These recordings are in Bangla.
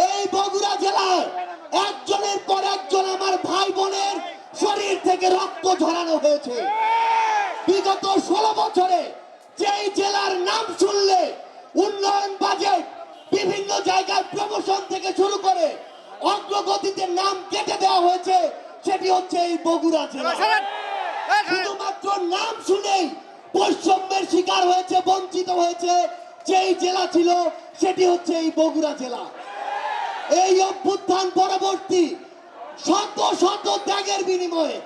এই বগুড়া জেলায় একজনের পর একজন আমার ভাই বোনের শরীর থেকে রক্ত ঝরানো হয়েছে। বিগত 16 বছরে যেই জেলার নাম শুনলে উন্নয়ন বাজেট, বিভিন্ন জায়গায় প্রমোশন থেকে শুরু করে অগ্রগতিতে নাম কেটে দেওয়া হয়েছে, সেটি হচ্ছে এই বগুড়া জেলা। শুধুমাত্র নাম শুনেই বৈষম্যের শিকার হয়েছে, বঞ্চিত হয়েছে যেই জেলা ছিল, সেটি হচ্ছে এই বগুড়া জেলা। এই অভ্যুত্থান পরবর্তী শত শত ত্যাগের বিনিময়ে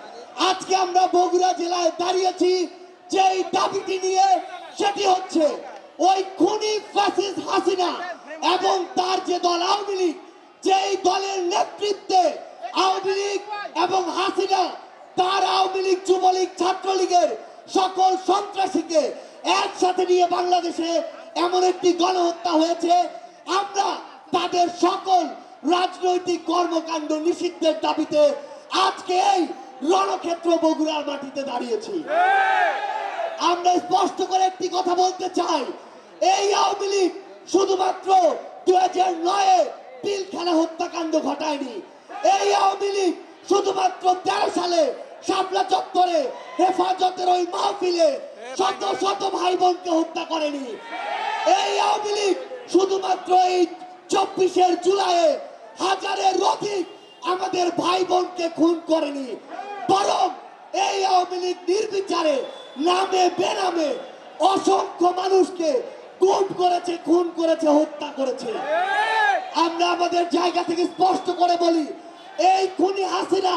আজকে আমরা বগুড়া জেলায় দাঁড়িয়েছি যেই দাবিটি নিয়ে, সেটি হচ্ছে ওই খুনি ফ্যাসিস্ট হাসিনা এবং তার যে দল আওয়ামী লীগ, যেই দলের নেতৃত্বে আওয়ামী লীগ এবং হাসিনা তার আওয়ামী লীগ, যুবলীগ, ছাত্রলীগের সকল সন্ত্রাসীকে একসাথে নিয়ে বাংলাদেশে এমন একটি গণহত্যা হয়েছে। আমরা তাদের সকল রাজনৈতিক কর্মকাণ্ড নিষিদ্ধের দাবিতে আজকে এই রণক্ষেত্র বগুড়ার মাটিতে দাঁড়িয়েছি। আমরা স্পষ্ট করে একটি কথা বলতে চাই, এই আওয়ামী লীগ শুধুমাত্র 2009-এ পিলখানা হত্যাকাণ্ড ঘটায়নি। এই আওয়ামী লীগ শুধুমাত্র 13 সালে শাপলা চত্বরে হেফাজতের ওই মাহফিলে শত শত ভাই বোনকে হত্যা করেনি। এই আওয়ামী লীগ শুধুমাত্র এই 24 জুলাইয়ে হাজারের অধিক আমাদের ভাই বোনকে খুন করেনি, বরং এই আওয়ামী লীগ নির্বিচারে নামে বেনামে অসংখ্য মানুষকে গুম করেছে, খুন করেছে, হত্যা করেছে। আমরা আমাদের জায়গা থেকে স্পষ্ট করে বলি, এই খুনি হাসিনা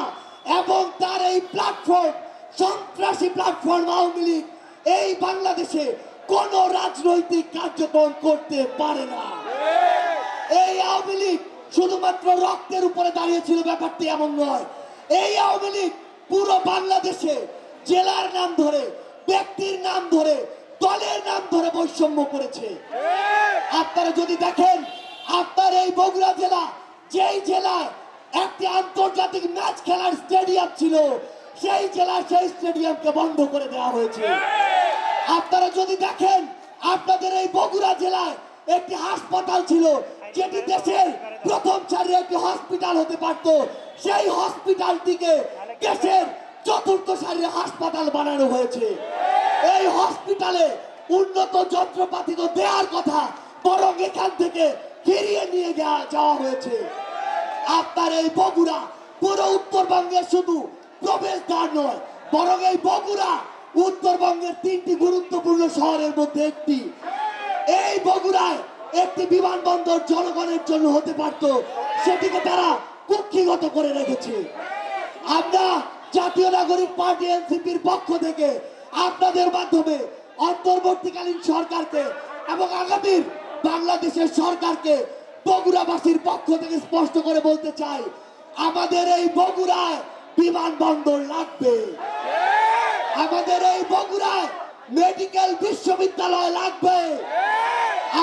এবং তার এই প্ল্যাটফর্ম, সন্ত্রাসী প্ল্যাটফর্ম আওয়ামী লীগ এই বাংলাদেশে কোন রাজনৈতিক কার্যক্রম করতে পারে না। এই আওয়ামী লীগ শুধুমাত্র রক্তের উপরে দাঁড়িয়েছিল, ব্যাপারটি এমন নয়। এই আওয়ামী লীগ পুরো বাংলাদেশে জেলার নাম ধরে, ব্যক্তির নাম ধরে, দলের নাম ধরে বৈষম্য করেছে। আপনারা যদি দেখেন, আপনার এই বগুড়া জেলা, যেই জেলায় একটি আন্তর্জাতিক ম্যাচ খেলার স্টেডিয়াম ছিল, সেই জেলার সেই স্টেডিয়ামকে বন্ধ করে দেওয়া হয়েছে। আপনারা যদি দেখেন, আপনাদের এই বগুড়া জেলায় একটি হাসপাতাল ছিল, যেটি দেশের প্রথম সারির একটি হসপিটাল হতে পারত, সেই হসপিটালটিকে দেশের চতুর্থ সারির হাসপাতাল বানানো হয়েছে। এই হসপিটালে উন্নত যন্ত্রপাতি তো দেওয়ার কথা, বরং এখান থেকে ফিরিয়ে নিয়ে যাওয়া হয়েছে। আপনার এই বগুড়া পুরো উত্তরবঙ্গের শুধু প্রবেশদ্বার নয়, বরং এই বগুড়া উত্তরবঙ্গের 3টি গুরুত্বপূর্ণ শহরের মধ্যে একটি। এই বগুড়ায় একটি বিমানবন্দর জনগণের জন্য হতে পারত, সেটিকে তারা কুক্ষিগত করে রেখেছে। আমরা জাতীয় নাগরিক পার্টি এনসিপির পক্ষ থেকে আপনাদের মাধ্যমে অন্তর্বর্তীকালীন সরকারকে এবং আগামীর বাংলাদেশের সরকারকে বগুড়াবাসীর পক্ষ থেকে স্পষ্ট করে বলতে চাই, আমাদের এই বগুড়ায় বিমানবন্দর লাগবে, আমাদের এই বগুড়ায় মেডিকেল বিশ্ববিদ্যালয় লাগবে,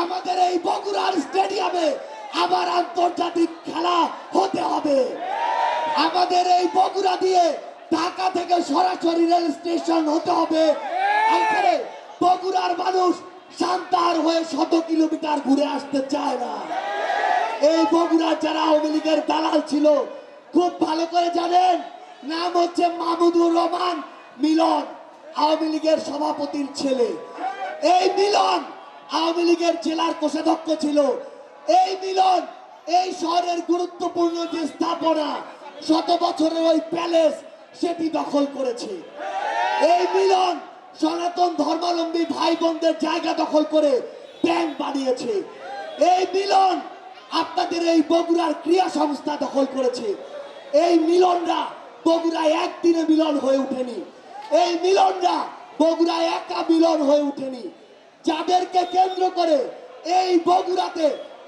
আমাদের এই বগুড়ার স্টেডিয়ামে আবার আন্তর্জাতিক খেলা হতে হবে, আমাদের এই বগুড়া দিয়ে ঢাকা থেকে সরাসরি রেল স্টেশন হতে হবে। এখানে বগুড়ার মানুষ সান্তাহার হয়ে 100 কিলোমিটার ঘুরে আসতে চায় না। এই বগুড়ার যারা আওয়ামী লীগের দালাল ছিল, খুব ভালো করে জানেন, নাম হচ্ছে মাহমুদুর রহমান মিলন, আওয়ামী লীগের সভাপতির ছেলে। এই মিলন আওয়ামী লীগের জেলার কোষাধ্যক্ষ ছিল। এই মিলন এই শহরের গুরুত্বপূর্ণ যে স্থাপনা, 100 বছরের ওই প্যালেস, সেটি দখল করেছে। এই মিলন সনাতন ধর্মাবলম্বী ভাই বোনদের জায়গা দখল করে ব্যাংক বানিয়েছে। এই মিলন আপনাদের এই বগুড়ার ক্রিয়া সংস্থা দখল করেছে। এই মিলনরা বগুড়ায় একদিনে মিলন হয়ে উঠেনি, এই মিলনরা বগুড়ায় একা মিলন হয়ে উঠেনি। যাদেরকে কেন্দ্র করে এই বগুড়াতে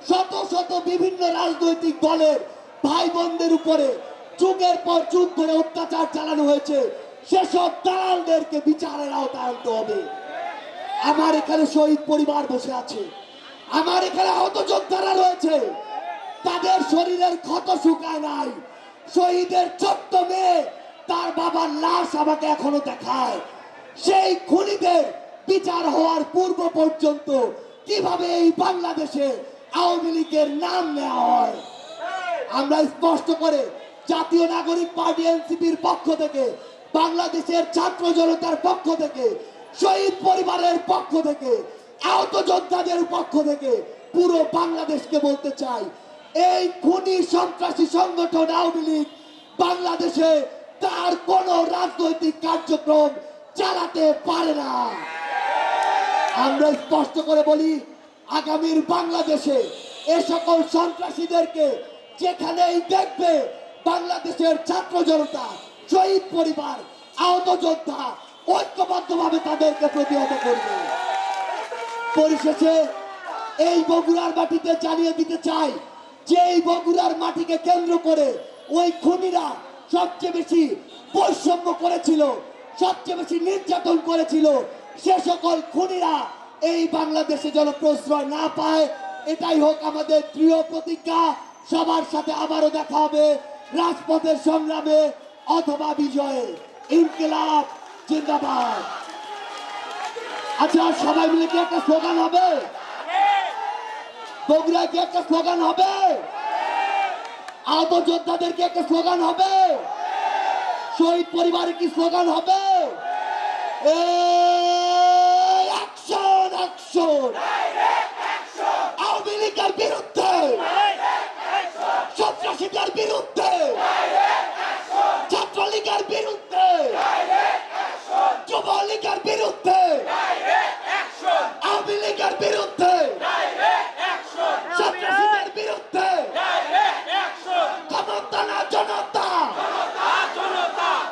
শত শত বিভিন্ন রাজনৈতিক দলের ভাই বোনদের উপরে যুগের পর যুগ ধরে অত্যাচার চালানো হয়েছে, সেসব দালালদেরকে বিচারের আওতায় আনতে হবে। আমার এখানে শহীদ পরিবার বসে আছে, আমার এখানে আহত যোদ্ধারা রয়েছে, তাদের শরীরের ক্ষত শুকায় নাই। শহীদের ছোট্ট মেয়ে, তার বাবার লাশ আমাকে এখনো দেখায়। সেই খুনিদের বিচার হওয়ার পূর্ব পর্যন্ত কিভাবে এই বাংলাদেশে আওয়ামী লীগের নাম নেওয়া হয়। আমরা স্পষ্ট করে জাতীয় নাগরিক পার্টি এনসিপির পক্ষ থেকে, বাংলাদেশের ছাত্র জনতার পক্ষ থেকে, শহীদ পরিবারের পক্ষ থেকে, আহত যোদ্ধাদের পক্ষ থেকে পুরো বাংলাদেশকে বলতে চাই, এই খুনি সন্ত্রাসী সংগঠন আওয়ামী লীগ বাংলাদেশে তার কোন রাজনৈতিক কার্যক্রম চালাতে পারে না। আমরা স্পষ্ট করে বলি, আগামীর বাংলাদেশে এ সকল সন্ত্রাসীদেরকে যেখানেই দেখবে, বাংলাদেশের ছাত্র জনতা, শহীদ পরিবার, আহত যোদ্ধা ঐক্যবদ্ধভাবে তাদেরকে প্রতিহত করবে। পরিশেষে এই বগুড়ার মাটিতে জানিয়ে দিতে চাই যে এই বগুড়ার মাটিকে কেন্দ্র করে ওই খুনিরা সবচেয়ে বেশি বৈষম্য করেছিল, সবচেয়ে বেশি নির্যাতন করেছিল। সে সকল খুনিরা এই বাংলাদেশে যেন প্রশ্রয় না পায়, এটাই হোক আমাদের দৃঢ় প্রতিজ্ঞা। সবার সাথে আবারও দেখা হবে রাজপথের সংগ্রামে অথবা বিজয়ে। ইনকিলাব জিন্দাবাদ। আচ্ছা, সবাই মিলে কি একটা স্লোগান হবে? বগুড়ায় কি একটা স্লোগান হবে? আহত যোদ্ধাদের কি একটা স্লোগান হবে? শহীদ পরিবারের কি স্লোগান হবে? অ্যাকশন অ্যাকশন আওয়ামী লীগের বিরুদ্ধে, সন্ত্রাসীদের বিরুদ্ধে, ছাত্রলীগের বিরুদ্ধে, যুবলীগের বিরুদ্ধে, আওয়ামী লীগের বিরুদ্ধে, সন্ত্রাসীদের বিরুদ্ধে। ক্ষমতা না জনতা,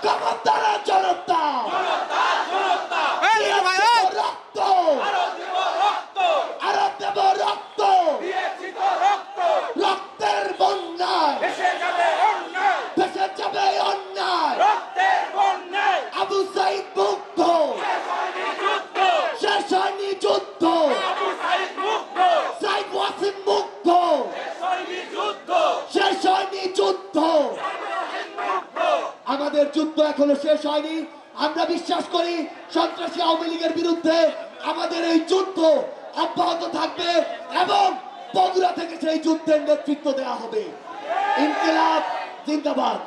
ক্ষমতা না জনতা। রক্ত আরো দেব, রক্ত রক্তের বন্যায় ভেসে যাবে অন্যায়। আবু সাইদ মুক্ত, শেষ হয়নি যুদ্ধ। সাইদ ওয়াসিম মুক্ত, শেষ হয়নি যুদ্ধ। আমাদের যুদ্ধ এখনো শেষ হয়নি। আমরা বিশ্বাস করি সন্ত্রাসী আওয়ামী লীগের বিরুদ্ধে আমাদের এই যুদ্ধ অব্যাহত থাকবে এবং বগুড়া থেকে সেই যুদ্ধের নেতৃত্ব দেওয়া হবে। ইনকিলাব জিন্দাবাদ।